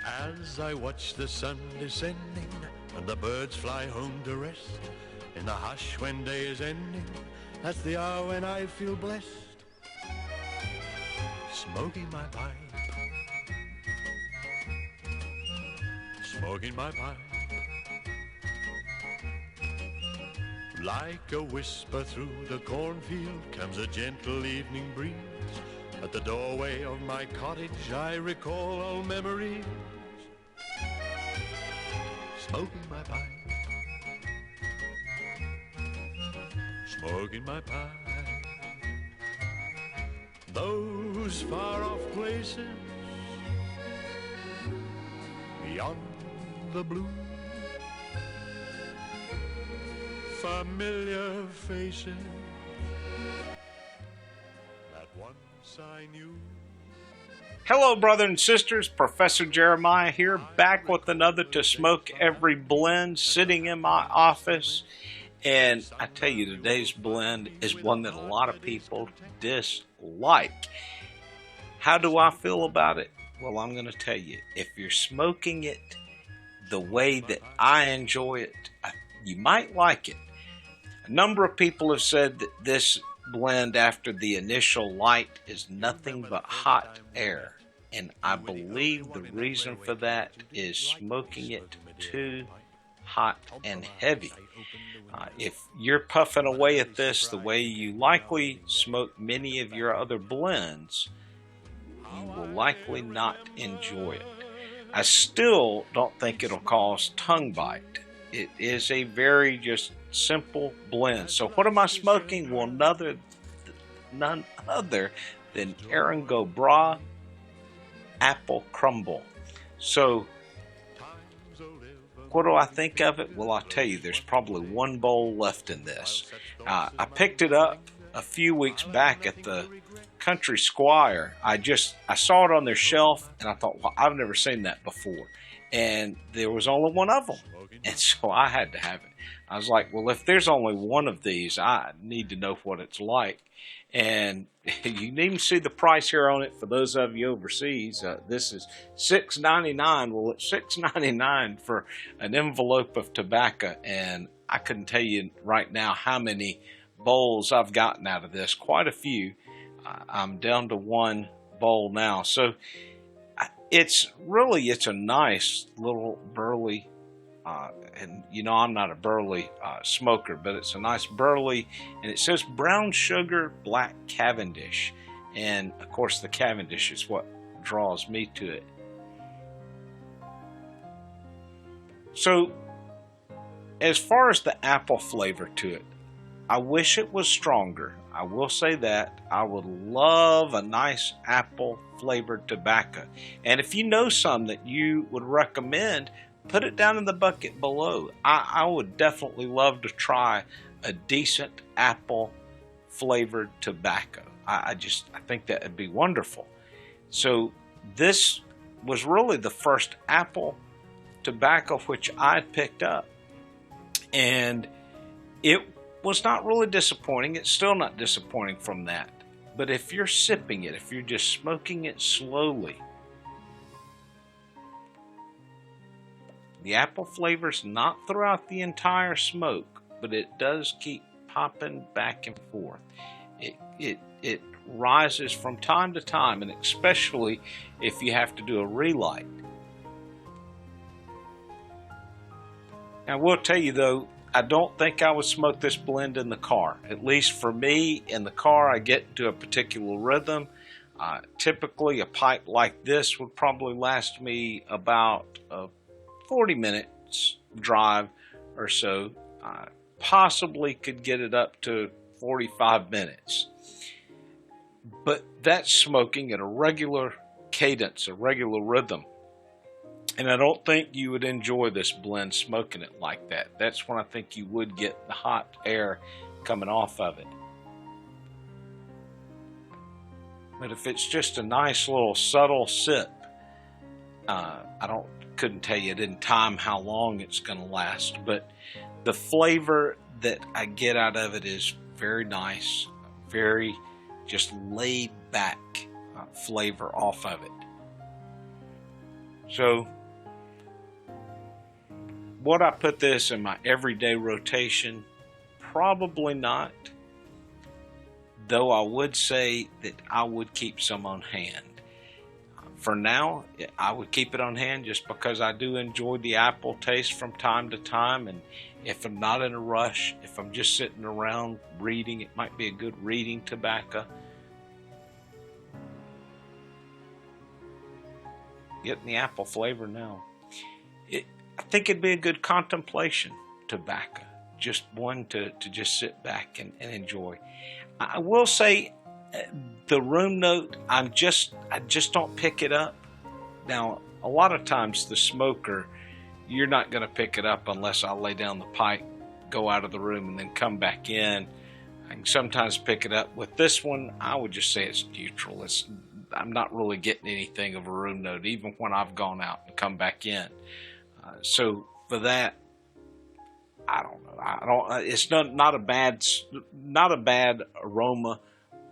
As I watch the sun descending and the birds fly home to rest, in the hush when day is ending, that's the hour when I feel blessed. Smoking my pipe, smoking my pipe, like a whisper through the cornfield comes a gentle evening breeze. At the doorway of my cottage I recall old memories. Smoking my pipe, smoking my pipe. Those far-off places beyond the blue, familiar faces that once I knew. Hello, brothers and sisters. Professor Jeremiah here, back with another To Smoke Every blend, sitting in my office. And I tell you, today's blend is one that a lot of people dislike. How do I feel about it? Well, I'm going to tell you. If you're smoking it the way that I enjoy it, you might like it. A number of people have said that this blend after the initial light is nothing but hot air. And I believe the reason for that is smoking it too hot and heavy. If you're puffing away at this the way you likely smoke many of your other blends, you will likely not enjoy it. I still don't think it'll cause tongue bite. It is a very just simple blend. So what am I smoking? Well, none other than Erin Bragh Apple Crumble. So what do I think of it? Well, I'll tell you, there's probably one bowl left in this. I picked it up a few weeks back at the Country Squire. I saw it on their shelf and I thought, well, I've never seen that before. And there was only one of them. And so I had to have it. I was like, well, if there's only one of these, I need to know what it's like. And you can even see the price here on it for those of you overseas. This is $6.99. Well, it's $6.99 for an envelope of tobacco. And I couldn't tell you right now how many bowls I've gotten out of this. Quite a few. I'm down to one bowl now. So it's a nice little Burley. And you know, I'm not a Burley smoker, but it's a nice Burley, and it says brown sugar black Cavendish, and of course the Cavendish is what draws me to it. So as far as the apple flavor to it, I wish it was stronger. I will say that. I would love a nice apple flavored tobacco, and if you know some that you would recommend, put it down in the bucket below. I would definitely love to try a decent apple flavored tobacco. I think that would be wonderful. So this was really the first apple tobacco which I picked up. And it was not really disappointing. It's still not disappointing from that. But if you're sipping it, if you're just smoking it slowly, the apple flavor's not throughout the entire smoke, but it does keep popping back and forth. It rises from time to time, and especially if you have to do a relight. Now, I will tell you though, I don't think I would smoke this blend in the car. At least for me, in the car, I get into a particular rhythm. Typically, a pipe like this would probably last me about 40 minutes drive or so. Possibly could get it up to 45 minutes. But that's smoking at a regular cadence, a regular rhythm. And I don't think you would enjoy this blend smoking it like that. That's when I think you would get the hot air coming off of it. But if it's just a nice little subtle sip, couldn't tell you, I didn't time how long it's going to last, but the flavor that I get out of it is very nice, very just laid back flavor off of it. So would I put this in my everyday rotation? Probably not. Though I would say that I would keep some on hand. For now, I would keep it on hand just because I do enjoy the apple taste from time to time. And if I'm not in a rush, if I'm just sitting around reading, it might be a good reading tobacco. Getting the apple flavor now. I think it'd be a good contemplation tobacco. Just one to just sit back and enjoy. I will say the room note, I just don't pick it up. Now, a lot of times the smoker, you're not going to pick it up unless I lay down the pipe, go out of the room, and then come back in. I can sometimes pick it up. With this one, I would just say it's neutral. I'm not really getting anything of a room note, even when I've gone out and come back in. So for that, I don't know. It's not a bad aroma,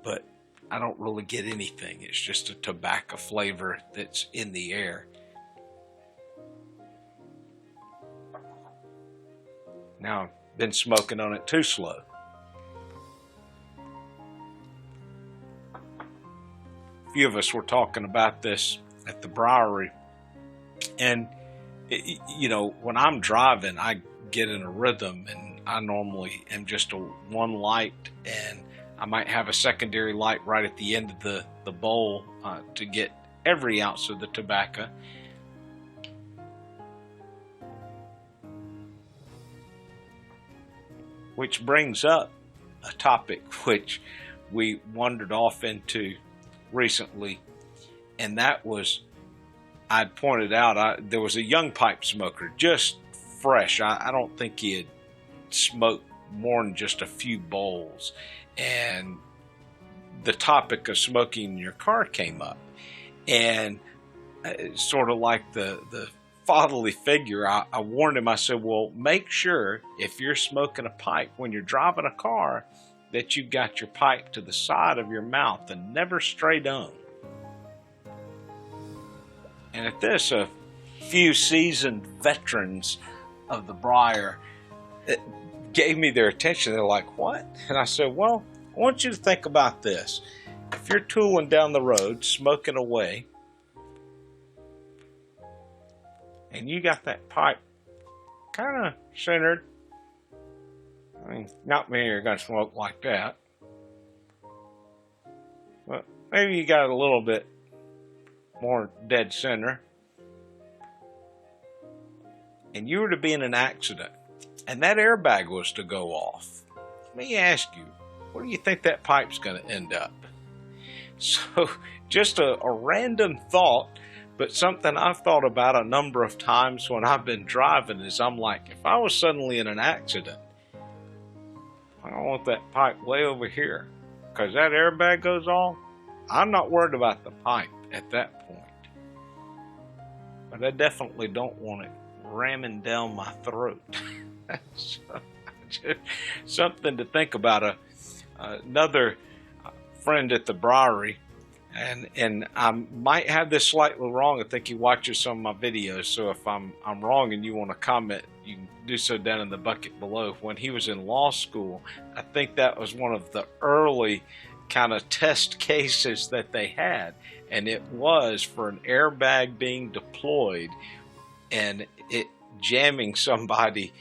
but I don't really get anything. It's just a tobacco flavor that's in the air. Now I've been smoking on it too slow. A few of us were talking about this at the brewery, and when I'm driving, I get in a rhythm, and I normally am just a one light, and I might have a secondary light right at the end of the bowl to get every ounce of the tobacco. Which brings up a topic which we wandered off into recently, and that was, I'd pointed out, there was a young pipe smoker, just fresh. I don't think he had smoked more than just a few bowls, and the topic of smoking in your car came up, and sort of like the fatherly figure, I warned him. I said, well, make sure if you're smoking a pipe when you're driving a car that you've got your pipe to the side of your mouth and never straight on. And at this, a few seasoned veterans of the briar gave me their attention. They're like, what? And I said, well, I want you to think about this. If you're tooling down the road, smoking away, and you got that pipe kind of centered, I mean, not many are going to smoke like that, but maybe you got a little bit more dead center, and you were to be in an accident, and that airbag was to go off. Let me ask you, where do you think that pipe's going to end up? So, just a random thought, but something I've thought about a number of times when I've been driving is I'm like, if I was suddenly in an accident, I don't want that pipe way over here, because that airbag goes off. I'm not worried about the pipe at that point, but I definitely don't want it ramming down my throat. So, just something to think about. Another friend at the brewery, and I might have this slightly wrong. I think he watches some of my videos, so if I'm wrong and you want to comment, you can do so down in the bucket below. When he was in law school, I think that was one of the early kind of test cases that they had, and it was for an airbag being deployed and it jamming somebody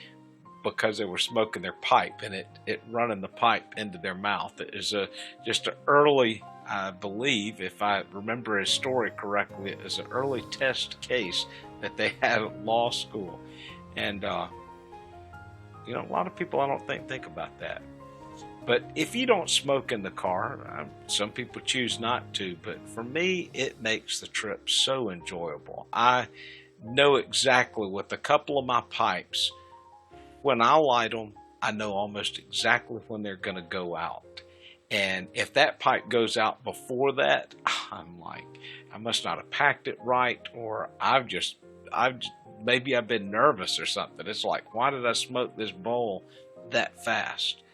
because they were smoking their pipe, and it running the pipe into their mouth. It is just an early, I believe, if I remember his story correctly, it was an early test case that they had at law school. And a lot of people, I don't think about that. But if you don't smoke in the car, some people choose not to, but for me, it makes the trip so enjoyable. I know exactly with a couple of my pipes, when I light them, I know almost exactly when they're going to go out. And if that pipe goes out before that, I'm like, I must not have packed it right, or maybe I've been nervous or something. It's like, why did I smoke this bowl that fast?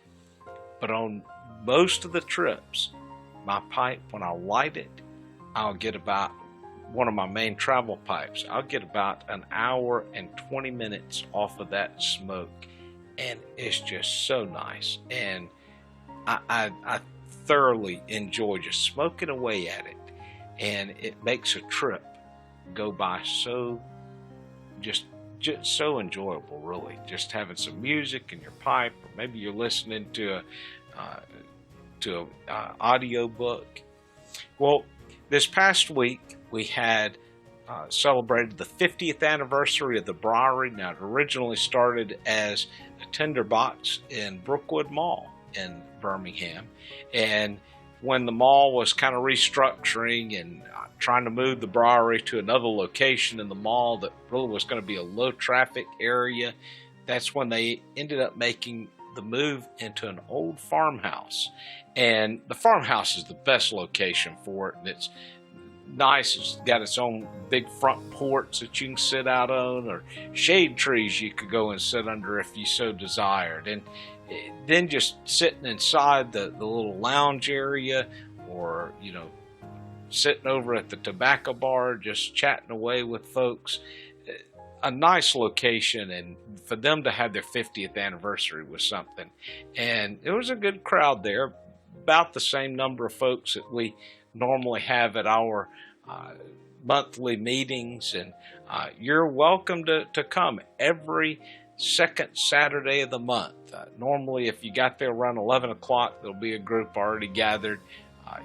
But on most of the trips, my pipe, when I light it, I'll get about one of my main travel pipes, I'll get about an hour and 20 minutes off of that smoke, and it's just so nice. And I thoroughly enjoy just smoking away at it, and it makes a trip go by so just so enjoyable, really. Just having some music in your pipe, or maybe you're listening to a audio book. Well, this past week we had celebrated the 50th anniversary of the Bragh. Now, it originally started as a tinderbox in Brookwood Mall in Birmingham, and when the mall was kind of restructuring and trying to move the Bragh to another location in the mall that really was going to be a low traffic area, that's when they ended up making the move into an old farmhouse. And the farmhouse is the best location for it, and it's nice. It's got its own big front porch that you can sit out on, or shade trees you could go and sit under if you so desired. And then just sitting inside the little lounge area, or sitting over at the tobacco bar just chatting away with folks. A nice location, and for them to have their 50th anniversary was something. And it was a good crowd there, about the same number of folks that we normally have at our monthly meetings. And you're welcome to come every second Saturday of the month. Normally, if you got there around 11 o'clock, there'll be a group already gathered.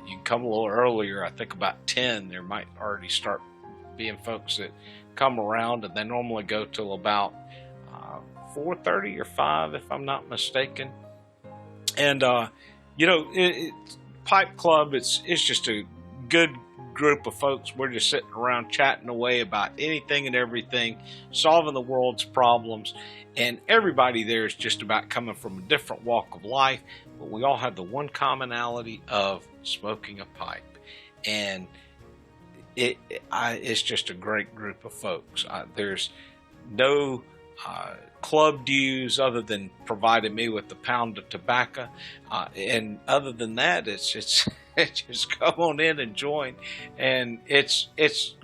You can come a little earlier. I think about 10, there might already start being folks that come around, and they normally go till about 4:30 or 5, if I'm not mistaken. And Pipe Club, it's just a good group of folks. We're just sitting around chatting away about anything and everything, solving the world's problems, and everybody there is just about coming from a different walk of life, but we all have the one commonality of smoking a pipe. And it's just a great group of folks. There's no club dues other than providing me with the pound of tobacco, and other than that, it's just come on in and join. And it's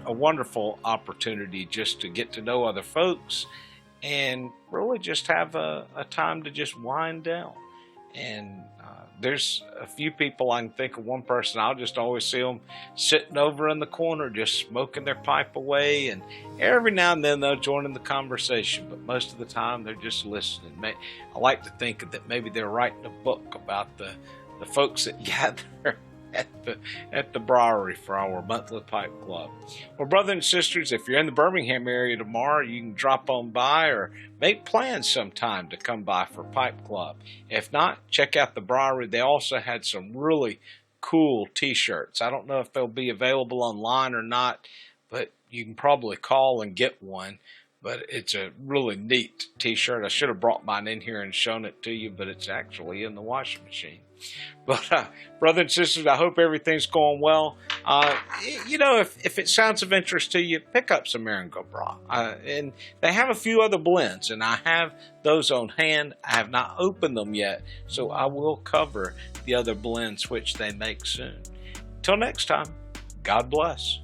a wonderful opportunity just to get to know other folks and really just have a time to just wind down. And there's a few people, I can think of one person, I'll just always see them sitting over in the corner just smoking their pipe away, and every now and then they'll join in the conversation, but most of the time they're just listening. I like to think that maybe they're writing a book about the folks that gather at the Bragh for our monthly pipe club. Well, brothers and sisters, if you're in the Birmingham area tomorrow, you can drop on by or make plans sometime to come by for pipe club. If not, check out the Bragh. They also had some really cool t-shirts. I don't know if they'll be available online or not, but you can probably call and get one. But it's a really neat t-shirt. I should have brought mine in here and shown it to you, but it's actually in the washing machine. But brothers and sisters, I hope everything's going well. If it sounds of interest to you, pick up some Erin Bragh. And they have a few other blends, and I have those on hand. I have not opened them yet, so I will cover the other blends which they make soon. Till next time, God bless.